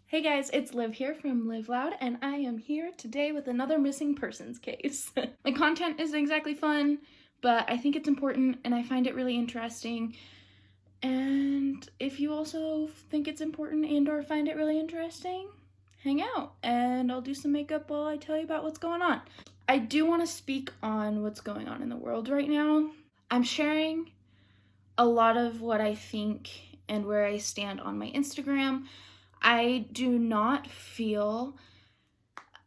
Hey guys, it's Liv here from Live Loud, and I am here today with another missing persons case. My content isn't exactly fun, but I think it's important and I find it really interesting. And if you also think it's important and or find it really interesting, hang out and I'll do some makeup while I tell you about what's going on. I do want to speak on what's going on in the world right now. I'm sharing a lot of what I think and where I stand on my Instagram. I do not feel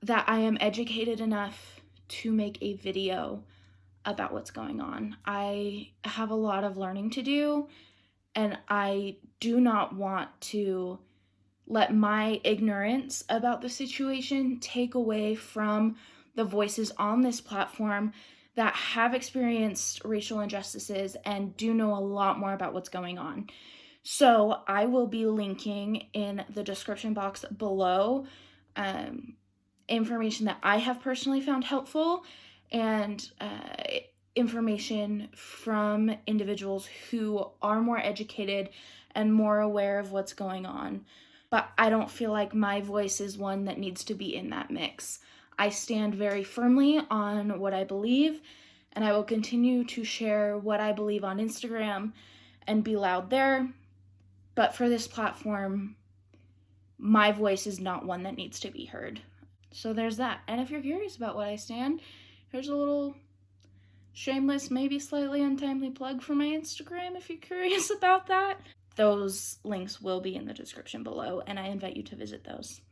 that I am educated enough to make a video about what's going on. I have a lot of learning to do, and I do not want to let my ignorance about the situation take away from the voices on this platform that have experienced racial injustices and do know a lot more about what's going on. So I will be linking in the description box below information that I have personally found helpful and information from individuals who are more educated and more aware of what's going on. But I don't feel like my voice is one that needs to be in that mix. I stand very firmly on what I believe, and I will continue to share what I believe on Instagram and be loud there. But for this platform, my voice is not one that needs to be heard. So there's that. And if you're curious about what I stand, here's a little shameless, maybe slightly untimely plug for my Instagram if you're curious about that. Those links will be in the description below, and I invite you to visit those.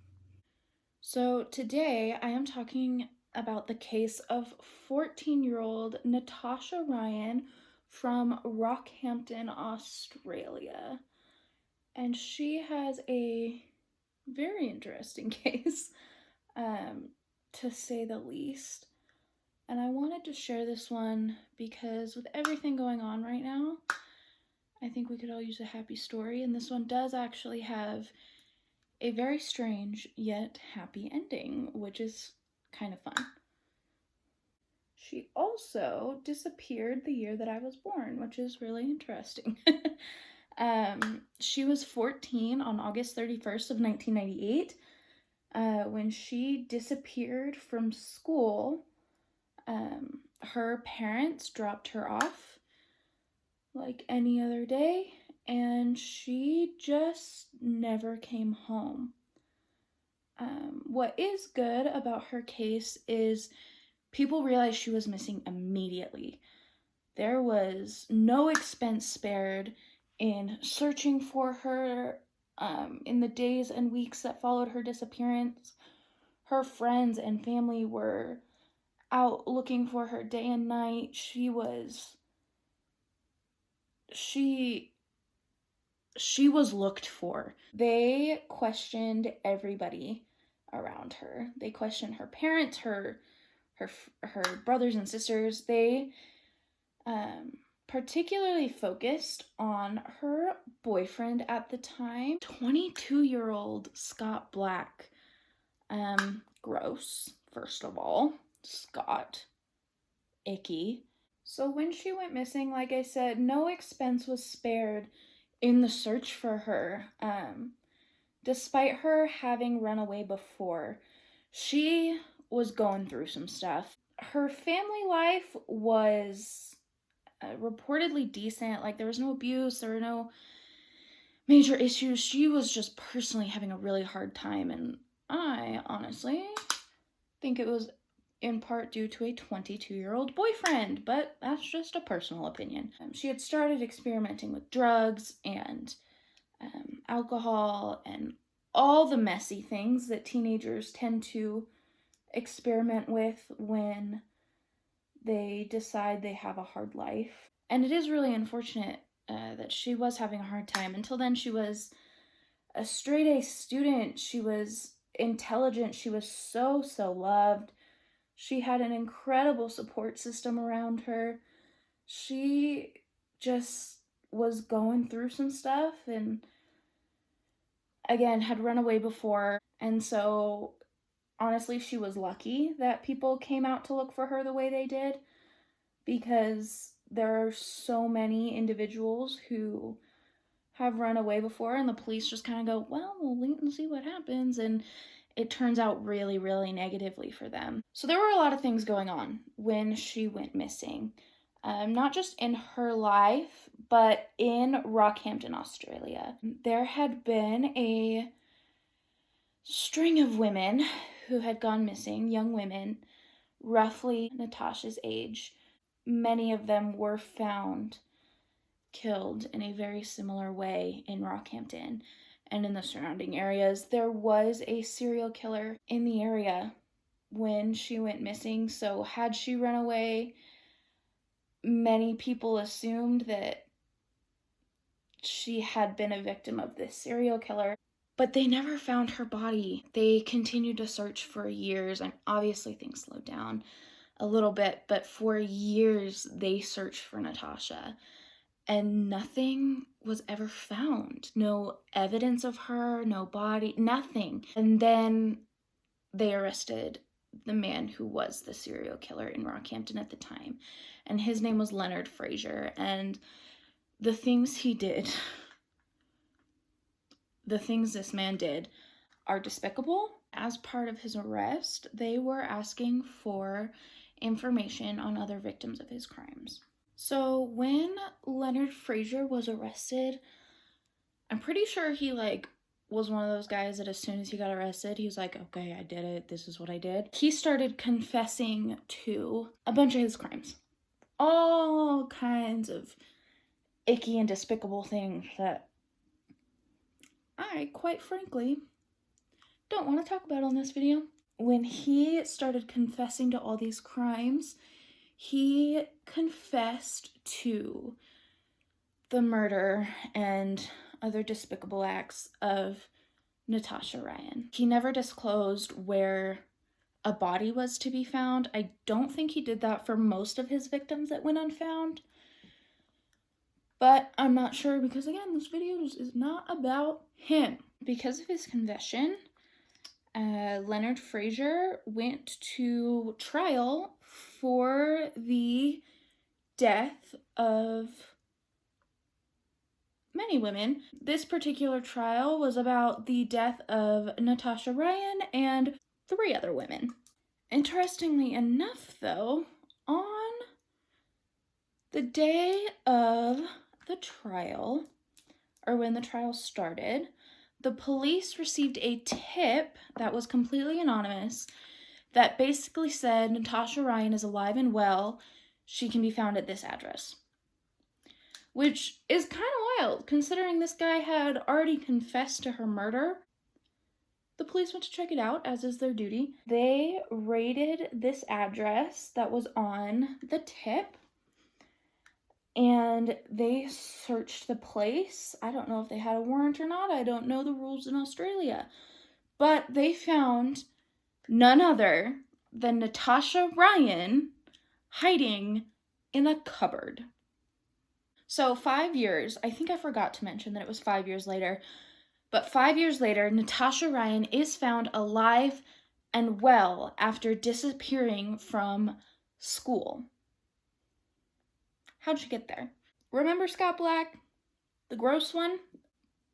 So today I am talking about the case of 14-year-old Natasha Ryan from Rockhampton, Australia. And she has a very interesting case, to say the least. And I wanted to share this one because with everything going on right now, I think we could all use a happy story, and this one does actually have a very strange yet happy ending, which is kind of fun. She also disappeared the year that I was born, which is really interesting. She was 14 on August 31st of 1998 when she disappeared from school. Her parents dropped her off like any other day, and she just never came home. What is good about her case is people realized she was missing immediately. There was no expense spared in searching for her in the days and weeks that followed her disappearance. Her friends and family were out looking for her day and night. She was looked for. They questioned everybody around her. They questioned her parents, her brothers and sisters. They particularly focused on her boyfriend at the time, 22-year-old Scott Black. Gross, first of all. Scott. Icky. So when she went missing, like I said, no expense was spared in the search for her. Despite her having run away before, she was going through some stuff. Her family life was reportedly decent. Like, there was no abuse, there were no major issues. She was just personally having a really hard time, and I honestly think it was in part due to a 22-year-old boyfriend, but that's just a personal opinion. She had started experimenting with drugs and alcohol and all the messy things that teenagers tend to experiment with when they decide they have a hard life. And it is really unfortunate that she was having a hard time. Until then, she was a straight-A student. She was intelligent. She was so loved. She had an incredible support system around her. She just was going through some stuff and, again, had run away before. And so, honestly, she was lucky that people came out to look for her the way they did, because there are so many individuals who have run away before, and the police just kind of go, well, we'll wait and see what happens, and it turns out really, really negatively for them. So there were a lot of things going on when she went missing. Not just in her life, but in Rockhampton, Australia. There had been a string of women who had gone missing, young women, roughly Natasha's age. Many of them were found killed in a very similar way in Rockhampton and in the surrounding areas. There was a serial killer in the area when she went missing, so had she run away, many people assumed that she had been a victim of this serial killer, but they never found her body. They continued to search for years, and obviously things slowed down a little bit, but for years they searched for Natasha, and nothing was ever found. No evidence of her, no body, nothing. And then they arrested the man who was the serial killer in Rockhampton at the time, and his name was Leonard Fraser, and the things he did, the things this man did, are despicable. As part of his arrest, they were asking for information on other victims of his crimes. So when Leonard Fraser was arrested, I'm pretty sure he was one of those guys that as soon as he got arrested, he was like, okay, I did it. This is what I did. He started confessing to a bunch of his crimes. All kinds of icky and despicable things that I, quite frankly, don't want to talk about on this video. When he started confessing to all these crimes, he confessed to the murder and other despicable acts of Natasha Ryan. He never disclosed where a body was to be found. I don't think he did that for most of his victims that went unfound, but I'm not sure because, again, this video is not about him. Because of his confession, Leonard Fraser went to trial for the death of many women. This particular trial was about the death of Natasha Ryan and 3 other women. Interestingly enough, though, on the day of the trial, or when the trial started, the police received a tip that was completely anonymous that basically said Natasha Ryan is alive and well. She can be found at this address. Which is kind of wild, considering this guy had already confessed to her murder. The police went to check it out, as is their duty. They raided this address that was on the tip, and they searched the place. I don't know if they had a warrant or not. I don't know the rules in Australia. But they found none other than Natasha Ryan hiding in a cupboard. So 5 years, I think I forgot to mention that it was 5 years later, but 5 years later, Natasha Ryan is found alive and well after disappearing from school. How'd she get there? Remember Scott Black, the gross one?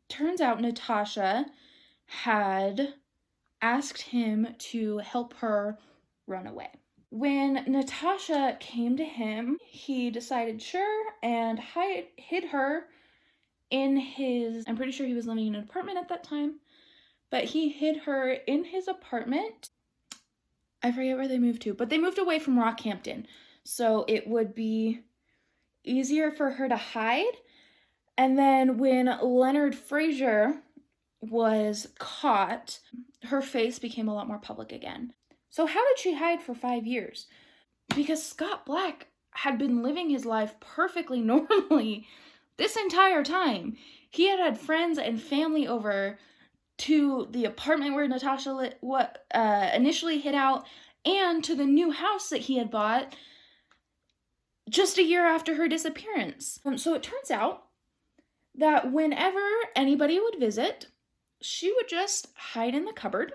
Turns out Natasha had asked him to help her run away. When Natasha came to him, he decided sure and hid her in his, I'm pretty sure he was living in an apartment at that time, but he hid her in his apartment. I forget where they moved to, but they moved away from Rockhampton, so it would be easier for her to hide. And then when Leonard Fraser was caught, her face became a lot more public again. So how did she hide for 5 years? Because Scott Black had been living his life perfectly normally this entire time. He had had friends and family over to the apartment where Natasha initially hid out, and to the new house that he had bought just a year after her disappearance. So it turns out that whenever anybody would visit, she would just hide in the cupboard.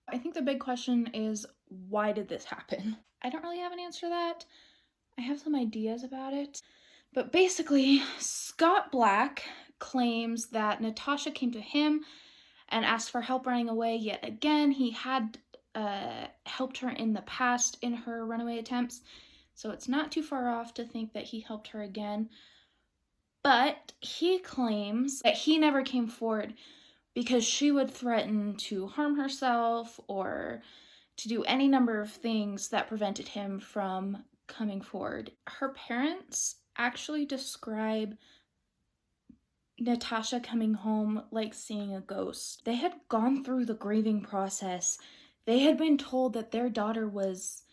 I think the big question is, why did this happen? I don't really have an answer to that. I have some ideas about it. But basically, Scott Black claims that Natasha came to him and asked for help running away yet again. He had helped her in the past in her runaway attempts, so it's not too far off to think that he helped her again. But he claims that he never came forward because she would threaten to harm herself or to do any number of things that prevented him from coming forward. Her parents actually describe Natasha coming home like seeing a ghost. They had gone through the grieving process. They had been told that their daughter was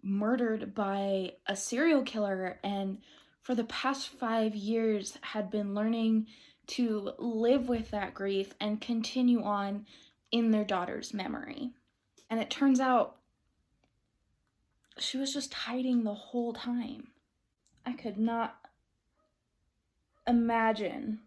murdered by a serial killer, and for the past 5 years had been learning to live with that grief and continue on in their daughter's memory. And it turns out she was just hiding the whole time. I could not imagine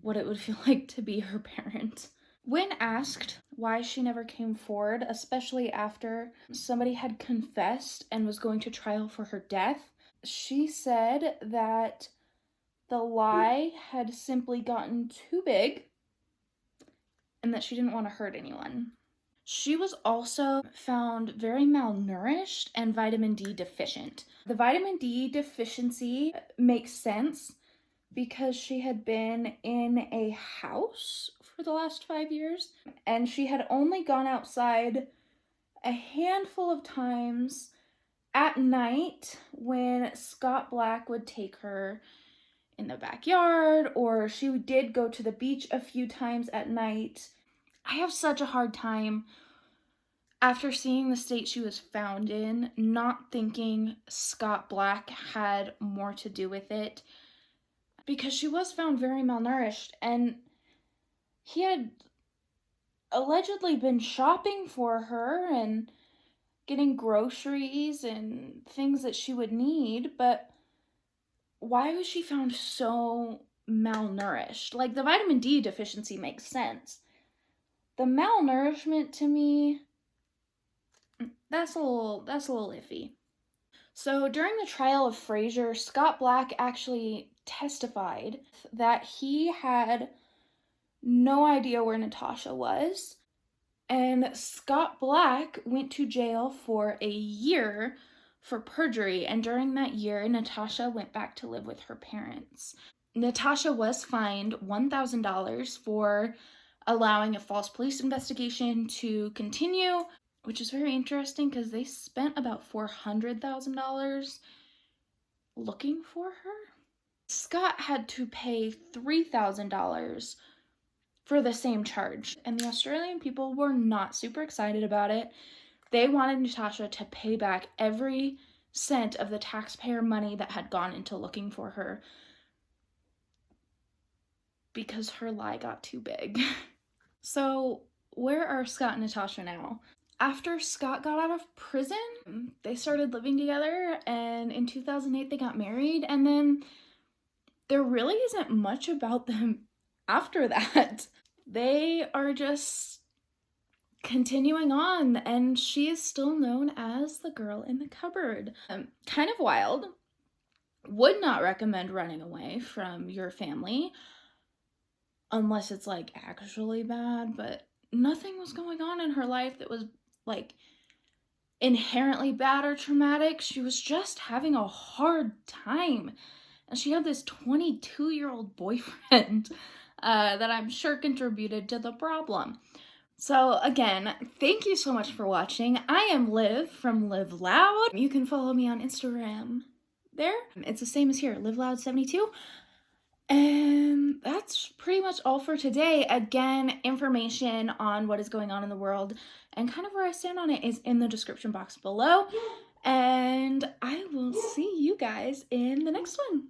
what it would feel like to be her parent. When asked why she never came forward, especially after somebody had confessed and was going to trial for her death, she said that the lie had simply gotten too big and that she didn't want to hurt anyone. She was also found very malnourished and vitamin D deficient. The vitamin D deficiency makes sense because she had been in a house for the last 5 years, and she had only gone outside a handful of times at night when Scott Black would take her in the backyard, or she did go to the beach a few times at night. I have such a hard time, after seeing the state she was found in, not thinking Scott Black had more to do with it, because she was found very malnourished, and he had allegedly been shopping for her and getting groceries and things that she would need, but why was she found so malnourished? Like, the vitamin D deficiency makes sense. The malnourishment, to me, that's a little iffy. So during the trial of Frazier, Scott Black actually testified that he had no idea where Natasha was, and Scott Black went to jail for a year for perjury, and during that year, Natasha went back to live with her parents. Natasha was fined $1,000 for allowing a false police investigation to continue, which is very interesting because they spent about $400,000 looking for her. Scott had to pay $3,000 for the same charge, and the Australian people were not super excited about it. They wanted Natasha to pay back every cent of the taxpayer money that had gone into looking for her because her lie got too big. So, where are Scott and Natasha now? After Scott got out of prison, they started living together, and in 2008 they got married, and then there really isn't much about them after that. They are just continuing on, and she is still known as the girl in the cupboard. Kind of wild. Would not recommend running away from your family unless it's like actually bad, but nothing was going on in her life that was like inherently bad or traumatic. She was just having a hard time, and she had this 22-year-old boyfriend that I'm sure contributed to the problem. So again, thank you so much for watching. I am Liv from Live Loud. You can follow me on Instagram there. It's the same as here, LiveLoud72. And that's pretty much all for today. Again, information on what is going on in the world and kind of where I stand on it is in the description box below. And I will see you guys in the next one.